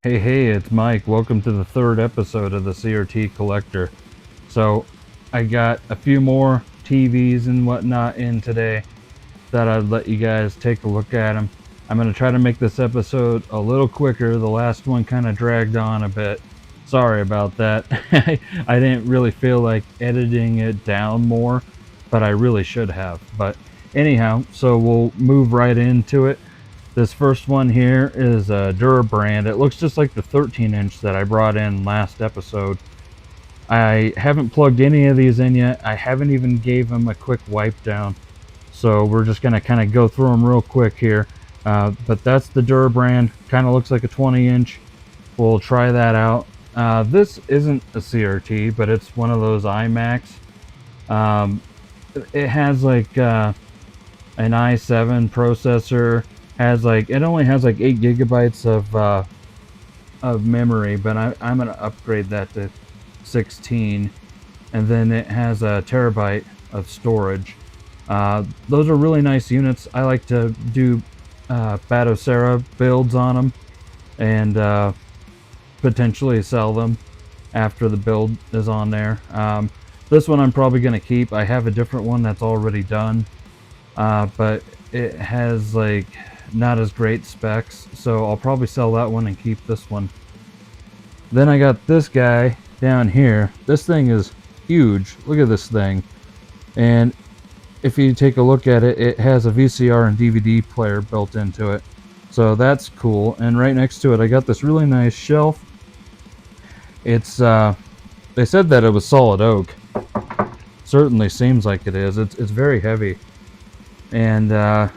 Hey, it's Mike. Welcome to the third episode of the CRT Collector. So, I got a few more TVs and whatnot in today that I'd let you guys take a look at them. I'm going to try to make this episode a little quicker. The last one kind of dragged on a bit. Sorry about that. I didn't really feel like editing it down more, but I really should have. But anyhow, so we'll move right into it. This first one here is a Dura brand. It looks just like the 13-inch that I brought in last episode. I haven't plugged any of these in yet. I haven't even gave them a quick wipe down. So we're just going to kind of go through them real quick here. But that's the Dura brand. Kind of looks like a 20-inch. We'll try that out. This isn't a CRT, but it's one of those iMacs. It has like an i7 processor. It only has like 8 gigabytes of memory, but I'm gonna upgrade that to 16, and then it has a terabyte of storage. Those are really nice units. I like to do Batocera builds on them and potentially sell them after the build is on there. This one I'm probably gonna keep. I have a different one that's already done, but it has like not as great specs, so I'll probably sell that one and keep this one. Then I got this guy down here. This thing is huge. Look at this thing. And if you take a look at it, it has a VCR and DVD player built into it, so that's cool. And right next to it I got this really nice shelf. It's they said that it was solid oak. Certainly seems like it is. It's very heavy. And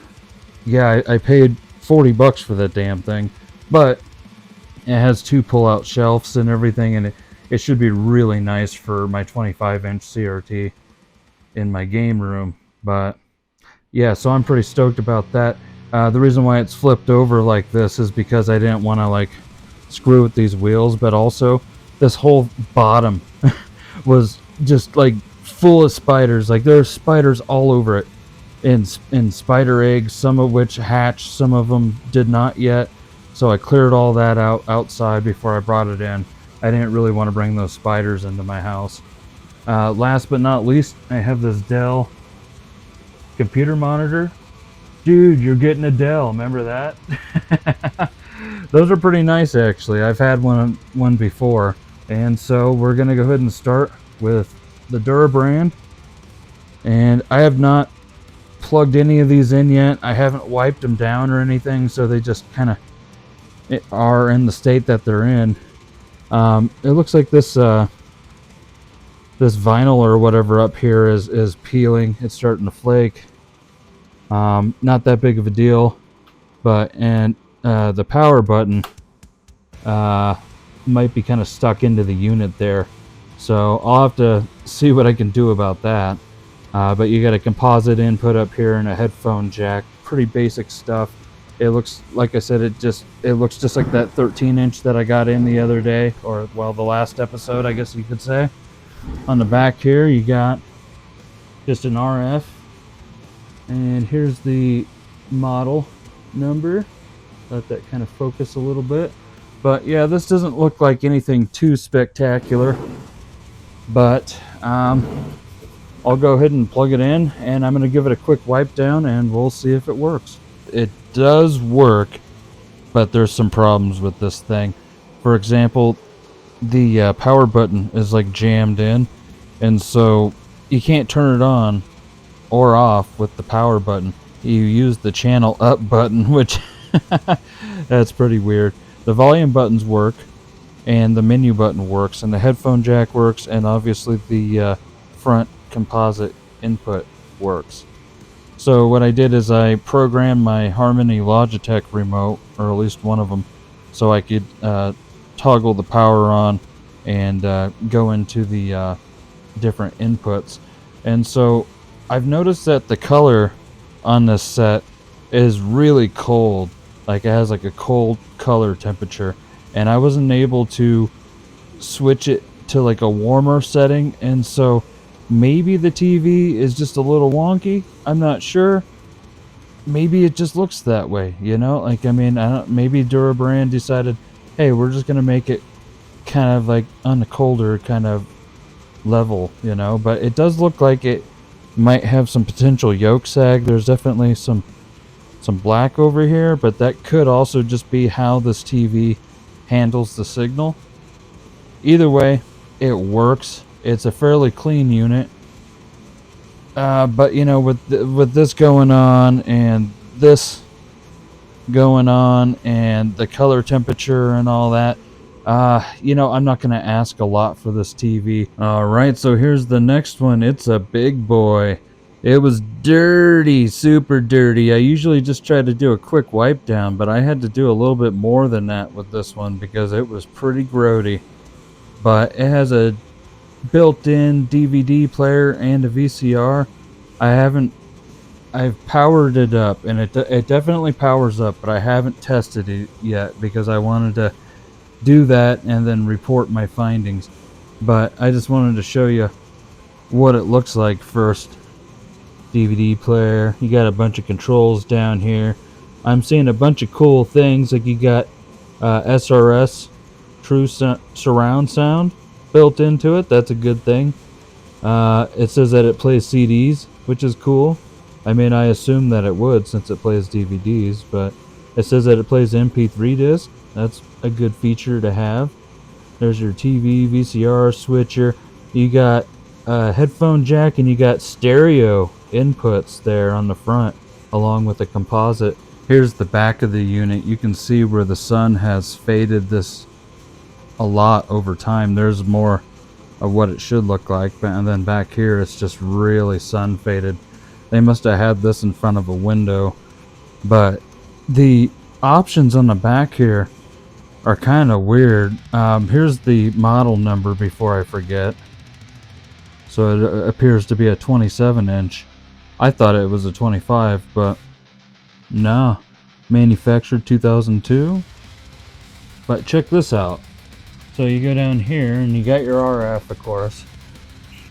yeah, I paid $40 for that damn thing, but it has 2 pull-out shelves and everything, and it should be really nice for my 25-inch CRT in my game room. But yeah, so I'm pretty stoked about that. The reason why it's flipped over like this is because I didn't want to like screw with these wheels, but also this whole bottom was just like full of spiders. Like there are spiders all over it. In spider eggs, some of which hatched, some of them did not yet. So I cleared all that out outside before I brought it in. I didn't really want to bring those spiders into my house. Last but not least, I have this Dell computer monitor. Dude, you're getting a Dell, remember that? Those are pretty nice actually. I've had one before. And so we're going to go ahead and start with the Dura brand. And I have not plugged any of these in yet. I haven't wiped them down or anything, so they just kind of are in the state that they're in. It looks like this this vinyl or whatever up here is peeling. It's starting to flake. Not that big of a deal, but the power button might be kind of stuck into the unit there, so I'll have to see what I can do about that. But you got a composite input up here and a headphone jack. Pretty basic stuff. It looks, like I said, it looks just like that 13-inch that I got in the other day, or well, the last episode, I guess you could say. On the back here, you got just an RF, and here's the model number. Let that kind of focus a little bit. But yeah, this doesn't look like anything too spectacular, but I'll go ahead and plug it in, and I'm going to give it a quick wipe down, and we'll see if it works. It does work, but there's some problems with this thing. For example, the power button is like jammed in, and so you can't turn it on or off with the power button. You use the channel up button, which that's pretty weird. The volume buttons work, and the menu button works, and the headphone jack works, and obviously the front composite input works. So what I did is I programmed my Harmony Logitech remote, or at least one of them, so I could toggle the power on and go into the different inputs. And so I've noticed that the color on this set is really cold. Like it has like a cold color temperature, and I wasn't able to switch it to like a warmer setting, and so maybe the TV is just a little wonky. I'm not sure. Maybe it just looks that way, you know? Like, I mean, maybe Dura Brand decided, hey, we're just gonna make it kind of like on the colder kind of level, you know. But it does look like it might have some potential yoke sag. There's definitely some black over here, but that could also just be how this TV handles the signal. Either way, it works. It's a fairly clean unit. But you know, with this going on and this going on and the color temperature and all that, you know, I'm not gonna ask a lot for this TV. Alright, so here's the next one. It's a big boy. It was dirty, super dirty. I usually just try to do a quick wipe down, but I had to do a little bit more than that with this one because it was pretty grody. But it has a built-in DVD player and a VCR. I've powered it up, and it definitely powers up, but I haven't tested it yet because I wanted to do that and then report my findings. But I just wanted to show you what it looks like first. DVD player. You got a bunch of controls down here. I'm seeing a bunch of cool things, like you got SRS, true surround sound, built into it. That's a good thing. It says that it plays CDs, which is cool. I mean, I assume that it would since it plays DVDs, but it says that it plays MP3 disc. That's a good feature to have. There's your TV, VCR, switcher. You got a headphone jack, and you got stereo inputs there on the front, along with a composite. Here's the back of the unit. You can see where the sun has faded this a lot over time. There's more of what it should look like, and then back here it's just really sun faded. They must have had this in front of a window. But the options on the back here are kind of weird. Here's the model number before I forget. So it appears to be a 27 inch. I thought it was a 25, but no. Manufactured 2002. But check this out. So you go down here and you got your RF, of course.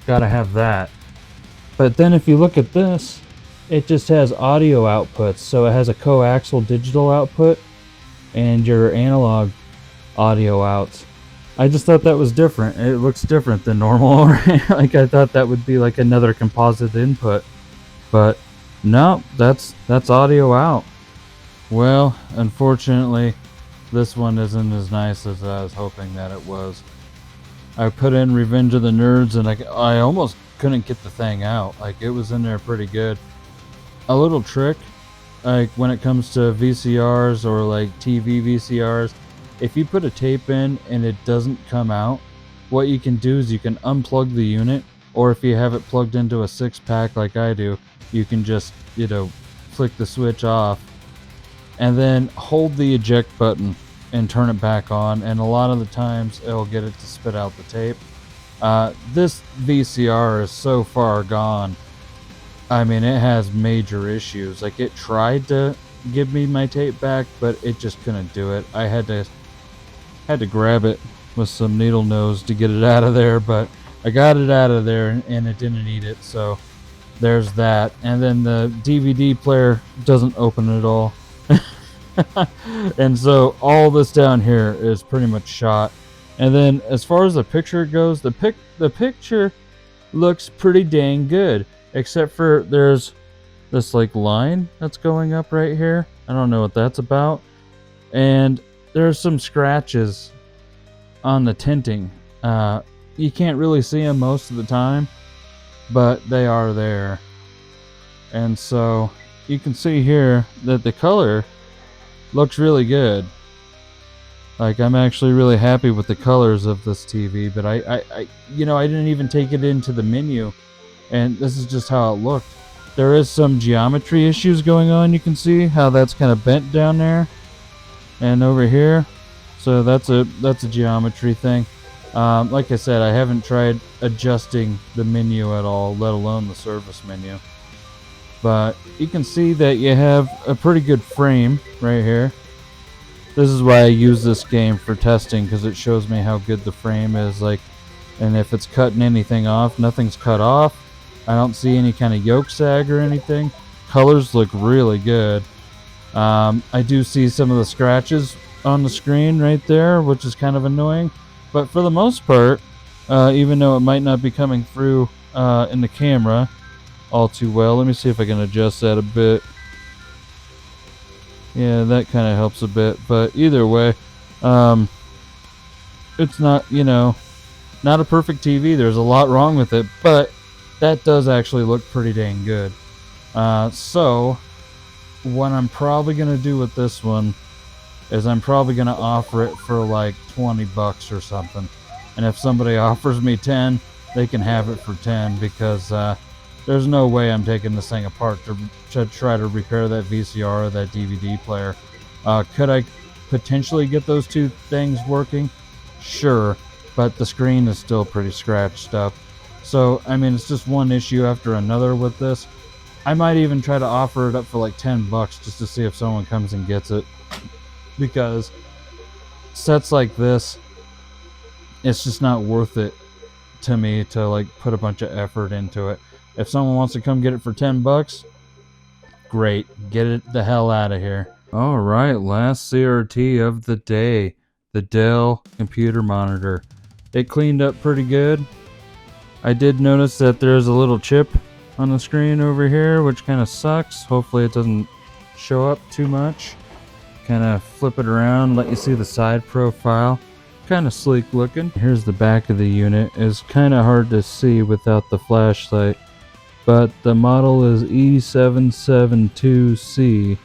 Gotta have that. But then if you look at this, it just has audio outputs. So it has a coaxial digital output and your analog audio outs. I just thought that was different. It looks different than normal. Like I thought that would be like another composite input. But no, that's audio out. Well, unfortunately, this one isn't as nice as I was hoping that it was. I put in Revenge of the Nerds and I almost couldn't get the thing out. Like, it was in there pretty good. A little trick, like when it comes to VCRs or like TV VCRs, if you put a tape in and it doesn't come out, what you can do is you can unplug the unit, or if you have it plugged into a 6-pack like I do, you can just, you know, flick the switch off and then hold the eject button and turn it back on, and a lot of the times it'll get it to spit out the tape. This VCR is so far gone. I mean, it has major issues. Like, it tried to give me my tape back, but it just couldn't do it. I had to grab it with some needle nose to get it out of there, but I got it out of there and it didn't eat it. So there's that. And then the DVD player doesn't open at all. And so all this down here is pretty much shot. And then as far as the picture goes, the picture looks pretty dang good, except for there's this like line that's going up right here. I don't know what that's about. And there's some scratches on the tinting. You can't really see them most of the time, but they are there. And so you can see here that the color looks really good. Like, I'm actually really happy with the colors of this TV, but I you know, I didn't even take it into the menu, and this is just how it looked. There is some geometry issues going on. You can see how that's kind of bent down there and over here. So that's a geometry thing. Like I said, I haven't tried adjusting the menu at all, let alone the service menu. But you can see that you have a pretty good frame right here. This is why I use this game for testing, because it shows me how good the frame is. Like, and if it's cutting anything off, nothing's cut off. I don't see any kind of yoke sag or anything. Colors look really good. I do see some of the scratches on the screen right there, which is kind of annoying. But for the most part, even though it might not be coming through in the camera all too well, let me see if I can adjust that a bit. Yeah, that kind of helps a bit. But either way, it's not, not a perfect TV. There's a lot wrong with it, but that does actually look pretty dang good. So what I'm probably going to do with this one is I'm probably going to offer it for like $20 or something. And if somebody offers me 10, they can have it for 10 because there's no way I'm taking this thing apart to try to repair that VCR or that DVD player. Could I potentially get those two things working? Sure, but the screen is still pretty scratched up. So, I mean, it's just one issue after another with this. I might even try to offer it up for like $10 just to see if someone comes and gets it. Because sets like this, it's just not worth it to me to like put a bunch of effort into it. If someone wants to come get it for $10, great. Get it the hell out of here. All right, last CRT of the day, the Dell computer monitor. It cleaned up pretty good. I did notice that there's a little chip on the screen over here, which kind of sucks. Hopefully it doesn't show up too much. Kind of flip it around, let you see the side profile. Kind of sleek looking. Here's the back of the unit. It's kind of hard to see without the flashlight, but the model is E772C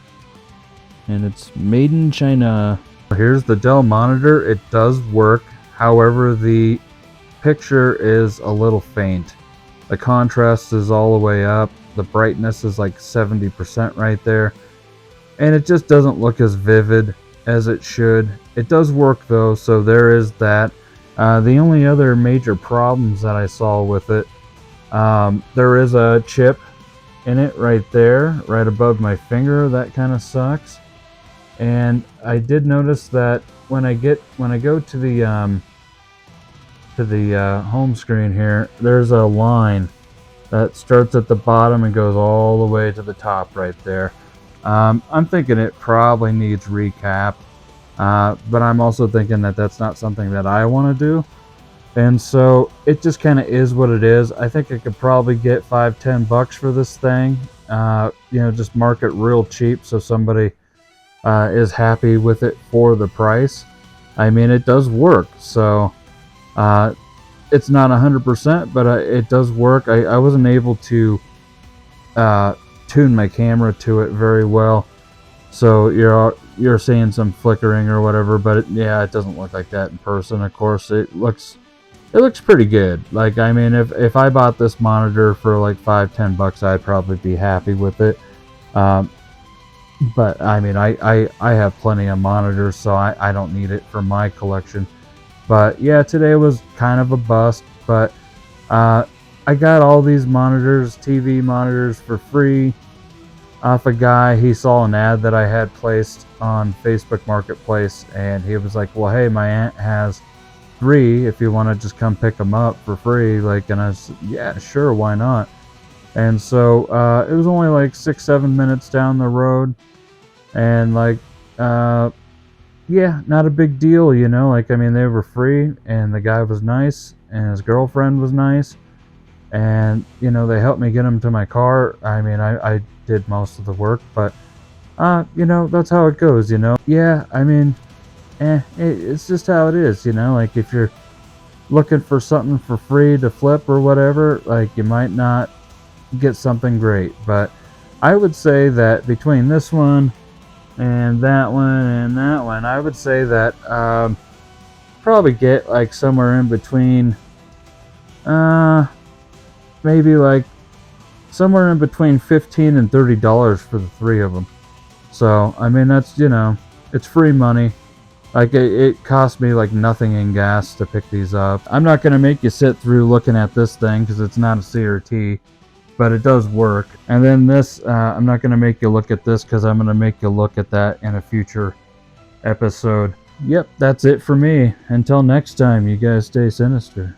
and it's made in China. Here's the Dell monitor. It does work. However, the picture is a little faint. The contrast is all the way up. The brightness is like 70% right there. And it just doesn't look as vivid as it should. It does work though, so there is that. The only other major problems that I saw with it, there is a chip in it right there, right above my finger. That kind of sucks. And I did notice that when I go to the home screen here, there's a line that starts at the bottom and goes all the way to the top right there. I'm thinking it probably needs recap, but I'm also thinking that that's not something that I want to do. And so it just kind of is what it is. I think I could probably get $5-10 for this thing. Just mark it real cheap so somebody is happy with it for the price. I mean, it does work. So it's not 100%, but it does work. I wasn't able to tune my camera to it very well, so you're seeing some flickering or whatever. But it doesn't look like that in person. Of course, it looks pretty good. Like, I mean, if I bought this monitor for like $5-10, I'd probably be happy with it. But I mean, I have plenty of monitors, so I don't need it for my collection. But yeah, today was kind of a bust, but I got all these monitors, TV monitors, for free off a guy. He saw an ad that I had placed on Facebook Marketplace, and he was like, well, hey, my aunt has 3 if you want to just come pick them up for free. Like, and I said, yeah, sure, why not? And so it was only like 6-7 minutes down the road, and like not a big deal, like, I mean, they were free, and the guy was nice, and his girlfriend was nice, and they helped me get them to my car. I mean, I did most of the work, but that's how it goes. Yeah, I mean, it's just how it is. Like, if you're looking for something for free to flip or whatever, like, you might not get something great. But I would say that between this one and that one, I would say that probably get like somewhere in between, maybe like somewhere in between $15 and $30 for the 3 of them. So I mean, that's it's free money. Like, it cost me like nothing in gas to pick these up. I'm not gonna make you sit through looking at this thing because it's not a CRT. But it does work. And then this, I'm not going to make you look at this because I'm going to make you look at that in a future episode. Yep, that's it for me. Until next time, you guys stay sinister.